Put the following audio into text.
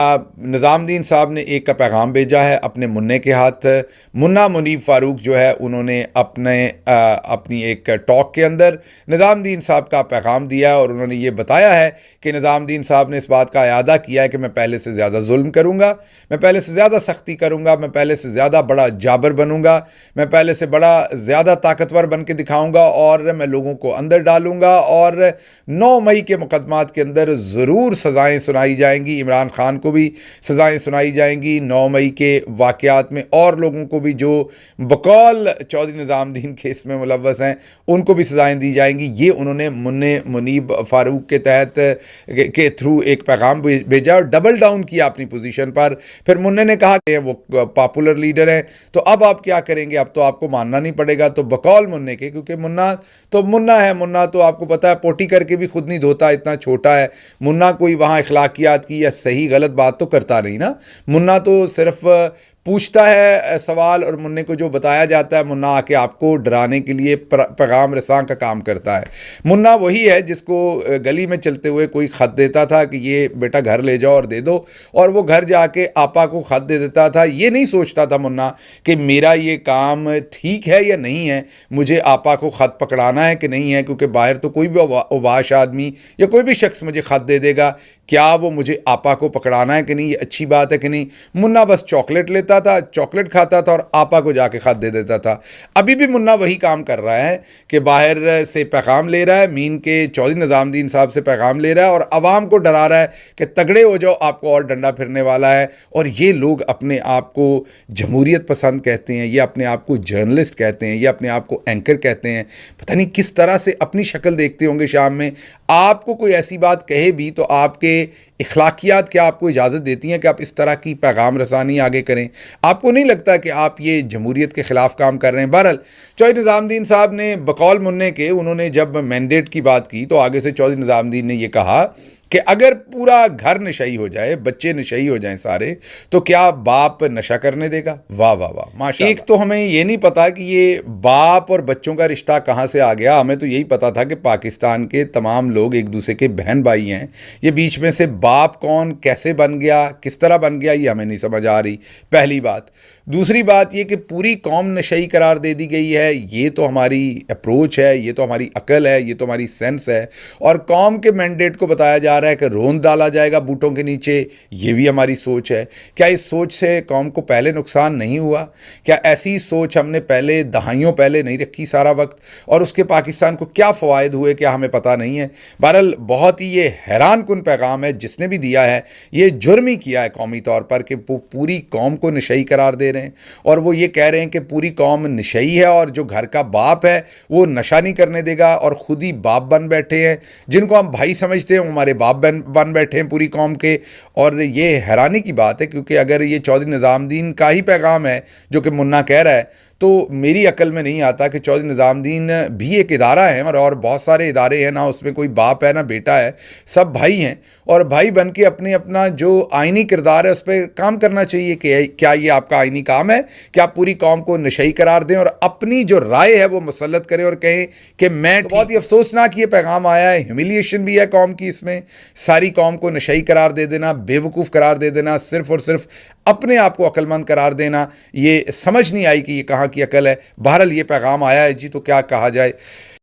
نظام الدین صاحب نے ایک کا پیغام بھیجا ہے اپنے منع کے ہاتھ. منا منیب فاروق جو ہے انہوں نے اپنی ایک ٹاک کے اندر نظام الدین صاحب کا پیغام دیا ہے، اور انہوں نے یہ بتایا ہے کہ نظام الدین صاحب نے اس بات کا اعادہ کیا ہے کہ میں پہلے سے زیادہ ظلم کروں گا، میں پہلے سے زیادہ سختی کروں گا، میں پہلے سے زیادہ بڑا جابر بنوں گا، میں پہلے سے بڑا زیادہ طاقتور بن کے دکھاؤں گا، اور میں لوگوں کو اندر ڈالوں گا، اور 9 مئی کے مقدمات کے اندر ضرور سزائیں سنائی جائیں گی. عمران خان کو بھی سزائیں سنائی جائیں گی 9 مئی کے واقعات میں، اور لوگوں کو بھی جو بقول چودھری نظام الدین کیس میں ملوث ہیں ان کو بھی سزائیں دی جائیں گی. یہ انہوں نے منع منیب فاروق کے تحت کے تھرو ایک پیغام بھیجا اور ڈبل ڈاؤن کیا اپنی پوزیشن پر. پھر منع نے کہا کہ وہ پاپولر لیڈر ہیں، تو اب آپ کیا کریں گے؟ اب تو آپ کو ماننا نہیں پڑے گا. تو بقول منع کے، کیونکہ منا ہے، منا تو آپ کو پتہ ہے پوٹی کر کے بھی خود نہیں دھوتا، اتنا چھوٹا ہے منا. کوئی وہاں اخلاقیات کی یا صحیح غلط بات تو کرتا نہیں نا. منا تو صرف پوچھتا ہے سوال، اور منع کو جو بتایا جاتا ہے منا آ کے آپ کو ڈرانے کے لیے پیغام رساں کا کام کرتا ہے. منا وہی ہے جس کو گلی میں چلتے ہوئے کوئی خط دیتا تھا کہ یہ بیٹا گھر لے جاؤ اور دے دو، اور وہ گھر جا کے آپا کو خط دے دیتا تھا. یہ نہیں سوچتا تھا منا کہ میرا یہ کام ٹھیک ہے یا نہیں ہے، مجھے آپا کو خط پکڑانا ہے کہ نہیں ہے، کیونکہ باہر تو کوئی بھی اوباش آدمی یا کوئی بھی شخص مجھے خط دے دے گا، کیا وہ مجھے آپا کو پکڑانا ہے کہ نہیں، یہ اچھی بات ہے کہ نہیں. منا بس چاکلیٹ لیتا تھا، چاکلیٹ کھاتا تھا اور آپا کو جا کے خط دے دیتا تھا. ابھی بھی منا وہی کام کر رہا ہے کہ باہر سے پیغام لے رہا ہے، مین کے چودھری نظام الدین صاحب سے پیغام لے رہا ہے اور عوام کو ڈرا رہا ہے کہ تگڑے ہو جاؤ، آپ کو اور ڈنڈا پھرنے والا ہے. اور یہ لوگ اپنے آپ کو جمہوریت پسند کہتے ہیں، یہ اپنے آپ کو جرنلسٹ کہتے ہیں، یہ اپنے آپ کو اینکر کہتے ہیں. پتہ نہیں کس طرح سے اپنی شکل دیکھتے ہوں گے شام میں. آپ کو کوئی ایسی بات کہے بھی تو آپ کے اخلاقیات کیا آپ کو اجازت دیتی ہیں کہ آپ اس طرح کی پیغام رسانی آگے کریں؟ آپ کو نہیں لگتا کہ آپ یہ جمہوریت کے خلاف کام کر رہے ہیں؟ بہرحال چودھری نظام الدین صاحب نے بقول منع کے، انہوں نے جب مینڈیٹ کی بات کی تو آگے سے چودھری نظام الدین نے یہ کہا کہ اگر پورا گھر نشئی ہو جائے، بچے نشئی ہو جائیں سارے، تو کیا باپ نشہ کرنے دے گا؟ واہ واہ واہ، ماشاء اللہ. ایک تو ہمیں یہ نہیں پتا کہ یہ باپ اور بچوں کا رشتہ کہاں سے آ گیا. ہمیں تو یہی پتا تھا کہ پاکستان کے تمام لوگ ایک دوسرے کے بہن بھائی ہیں. یہ بیچ میں سے باپ کون کیسے بن گیا، کس طرح بن گیا، یہ ہمیں نہیں سمجھ آ رہی. پہلی بات. دوسری بات یہ کہ پوری قوم نشئی قرار دے دی گئی ہے. یہ تو ہماری اپروچ ہے، یہ تو ہماری عقل ہے، یہ تو ہماری سینس ہے. اور قوم کے مینڈیٹ کو بتایا جا رہا ہے کہ روند ڈالا جائے گا بوٹوں کے نیچے. یہ بھی ہماری سوچ ہے. کیا اس سوچ سے قوم کو پہلے نقصان نہیں ہوا؟ کیا ایسی سوچ ہم نے پہلے دہائیوں پہلے نہیں رکھی سارا وقت، اور اس کے پاکستان کو کیا فوائد ہوئے کیا ہمیں پتہ نہیں ہے؟ بہرحال بہت ہی یہ حیران کن پیغام ہے. جس نے بھی دیا ہے یہ جرم ہی کیا ہے قومی طور پر کہ وہ پوری قوم کو نشئی قرار دے رہے ہیں، اور وہ یہ کہہ رہے ہیں کہ پوری قوم نشئی ہے اور جو گھر کا باپ ہے وہ نشہ نہیں کرنے دے گا، اور خود ہی باپ بن بیٹھے ہیں. جن کو ہم بھائی سمجھتے ہیں وہ ہمارے باپ بن بیٹھے ہیں پوری قوم کے. اور یہ حیرانی کی بات ہے، کیونکہ اگر یہ چودھری نظام الدین کا ہی پیغام ہے جو کہ منا کہہ رہا ہے، تو میری عقل میں نہیں آتا کہ چودھری نظام الدین بھی ایک ادارہ ہے، اور بہت سارے ادارے ہیں، نہ اس میں کوئی باپ ہے نہ بیٹا ہے، سب بھائی ہیں. اور بھائی بن کے اپنا جو آئینی کردار ہے اس پہ کام کرنا چاہیے. کہ کیا یہ آپ کا آئینی کام ہے کہ آپ پوری قوم کو نشئی قرار دیں اور اپنی جو رائے ہے وہ مسلط کریں اور کہیں کہ میں. بہت ہی افسوسناک یہ پیغام آیا ہے. ہیوملیشن بھی ہے قوم کی اس میں. ساری قوم کو نشئی قرار دے دینا، بے وقوف قرار دے دینا، صرف اور صرف اپنے آپ کو عقل مند قرار دینا. یہ سمجھ نہیں آئی کہ یہ کہاں کی عقل ہے. بہرحال یہ پیغام آیا ہے جی، تو کیا کہا جائے.